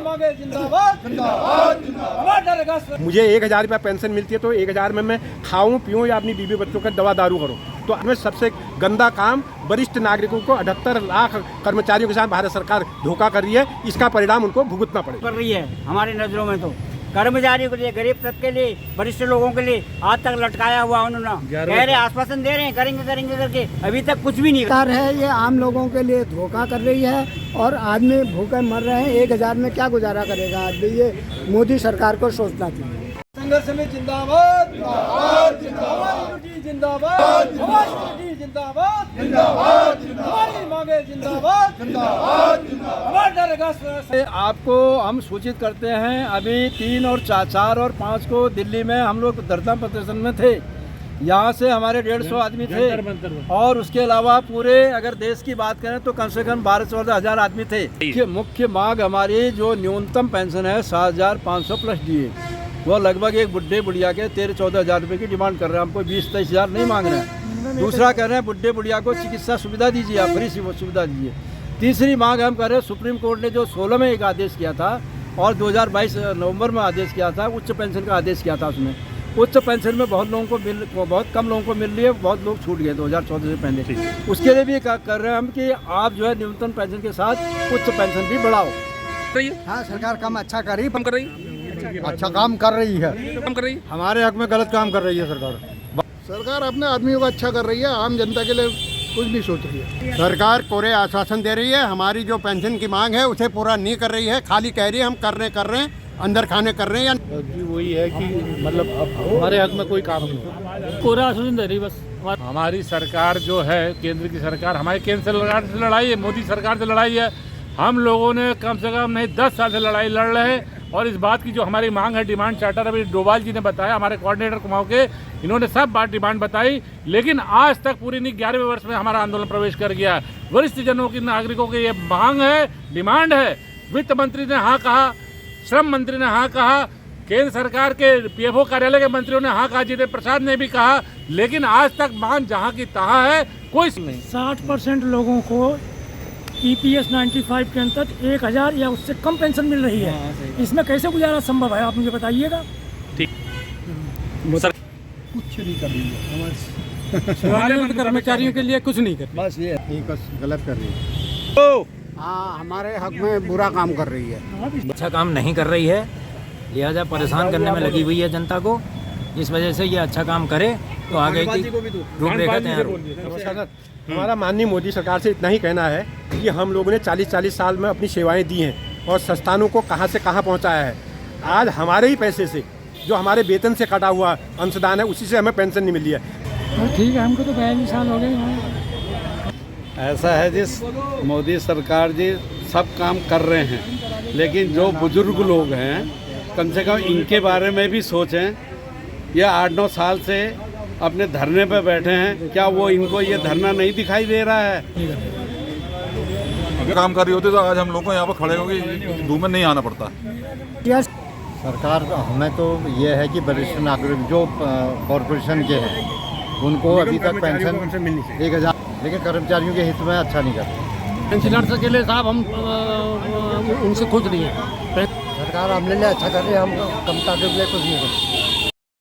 मांगे जिंदाबाद जिंदाबाद जिंदाबाद। मुझे 1000 रुपया पेंशन मिलती है तो 1000 में मैं खाऊं पीऊं या अपनी बीवी बच्चों का दवा दारू करूं। तो हमें सबसे गंदा काम वरिष्ठ नागरिकों को 78 लाख कर्मचारियों के साथ भारत सरकार धोखा कर रही है। इसका परिणाम उनको भुगतना पड़ेगा। कर रही है हमारी नजरों में तो कर्मचारियों के लिए, गरीब तबके के लिए, वरिष्ठ लोगों के लिए आज तक लटकाया हुआ उन्होंने। कह रहे आश्वासन दे रहे हैं करेंगे करेंगे करके, अभी तक कुछ भी नहीं सरकार है ये आम लोगों के लिए धोखा कर रही है और आदमी भूखे मर रहे हैं। 1000 में क्या गुजारा करेगा आदमी? ये मोदी सरकार को सोचना चाहिए। संघर्ष में जिंदाबाद जिंदाबाद जिंदाबाद जिंदाबाद जिंदाबाद जिंदाबाद हमारी मांगे जिंदाबाद जिंदाबाद जिंदाबाद। आपको हम सूचित करते हैं, अभी 3 और 4 और 5 को दिल्ली में हम लोग धरना प्रदर्शन में थे। यहाँ से हमारे 150 आदमी थे और उसके अलावा पूरे अगर देश की बात करें तो कम से कम 12-14 हज़ार आदमी थे। मुख्य मांग हमारी जो न्यूनतम पेंशन है 7,500 प्लस डीए, वो लगभग एक बुढ़े बुढ़िया के 13-14 हज़ार रुपये की डिमांड कर रहे हैं। हमको 20-23 हज़ार नहीं मांग रहे हैं। दूसरा कह रहे हैं बुढ़े बुढ़िया को चिकित्सा सुविधा दीजिए, आप फ्री सुविधा दीजिए। तीसरी मांग हम कर रहे हैं, सुप्रीम कोर्ट ने जो 16 में एक आदेश किया था और 2022 नवंबर में आदेश किया था, उच्च पेंशन का आदेश किया था। उसमें उच्च पेंशन में बहुत कम लोगों को मिल रही है, बहुत लोग छूट गए 2014 से पहले। उसके लिए भी कर रहे हैं हम कि आप जो है न्यूनतम पेंशन के साथ उच्च पेंशन भी बढ़ाओ। हाँ, सरकार काम अच्छा कर रही है, अच्छा काम कर रही है, हमारे हक में गलत काम कर रही है सरकार। सरकार अपने आदमियों को अच्छा कर रही है, आम जनता के लिए कुछ नहीं सोच रही है। सरकार कोरे आश्वासन दे रही है, हमारी जो पेंशन की मांग है उसे पूरा नहीं कर रही है, खाली कह रही है हम कर रहे हैं, अंदर खाने कर रहे हैं। जी वही है कि मतलब हमारे हक में कोई काम नहीं, पूरा आश्वासन दे रही बस। हमारी सरकार जो है, केंद्र की सरकार, हमारी केंद्र सरकार से लड़ाई है, मोदी सरकार से लड़ाई है। हम लोगों ने कम से कम नहीं 10 साल से लड़ाई लड़ रहे हैं और इस बात की जो हमारी मांग है, डिमांड चार्टर, अभी डोभाल जी ने बताया, हमारे कोऑर्डिनेटर कुमाऊं के, इन्होंने सब बात डिमांड बताई, लेकिन आज तक पूरी नहीं 11वें वर्ष में हमारा आंदोलन प्रवेश कर गया। वरिष्ठ जनों की, नागरिकों की ये मांग है, डिमांड है। वित्त मंत्री ने हाँ कहा, श्रम मंत्री ने हाँ कहा, केंद्र सरकार के पीएफओ कार्यालय के मंत्रियों ने हाँ कहा, जितेंद्र प्रसाद ने भी कहा, लेकिन आज तक मांग जहाँ की तहाँ है, कोई नहीं। 60% लोगों को EPS 95 के अंतर 1000 या उससे कम पेंशन मिल रही है। इसमें कैसे गुजारा संभव है, आप मुझे बताइएगा। ठीक कुछ नहीं कर रही है, कर्मचारियों के लिए कुछ नहीं कर, बस ये गलत कर रही है। हाँ, हमारे हक में बुरा काम कर रही है, अच्छा काम नहीं कर रही है, लिहाजा परेशान करने में लगी हुई है जनता को। इस वजह से ये अच्छा काम करे तो आगे की रूपरेखा तैयार हो। हमारा माननीय मोदी सरकार से इतना ही कहना है कि हम लोगों ने 40-40 साल में अपनी सेवाएं दी हैं और संस्थानों को कहां से कहां पहुंचाया है। आज हमारे ही पैसे से, जो हमारे वेतन से कटा हुआ अंशदान है, उसी से हमें पेंशन नहीं मिली है। ठीक है, हमको तो 42 साल हो गए। ऐसा है जिस मोदी सरकार जी सब काम कर रहे हैं, लेकिन जो बुजुर्ग लोग हैं कम से कम इनके बारे में भी सोचें। ये 8-9 साल से अपने धरने पे बैठे हैं, क्या वो इनको ये धरना नहीं दिखाई दे रहा है? अगर काम कर रही होती तो आज हम लोग को यहाँ पर खड़े होंगे, धूप में नहीं आना पड़ता। सरकार हमें तो ये है कि वरिष्ठ नागरिक जो कॉरपोरेशन के हैं उनको अभी तक पेंशन 1000, लेकिन कर्मचारियों के हित में अच्छा नहीं करते। पेंशनर्स के लिए साहब हम उनसे खुश नहीं है। सरकार हमने लिए अच्छा कर रही है, हम कमता के लिए कुछ नहीं करते।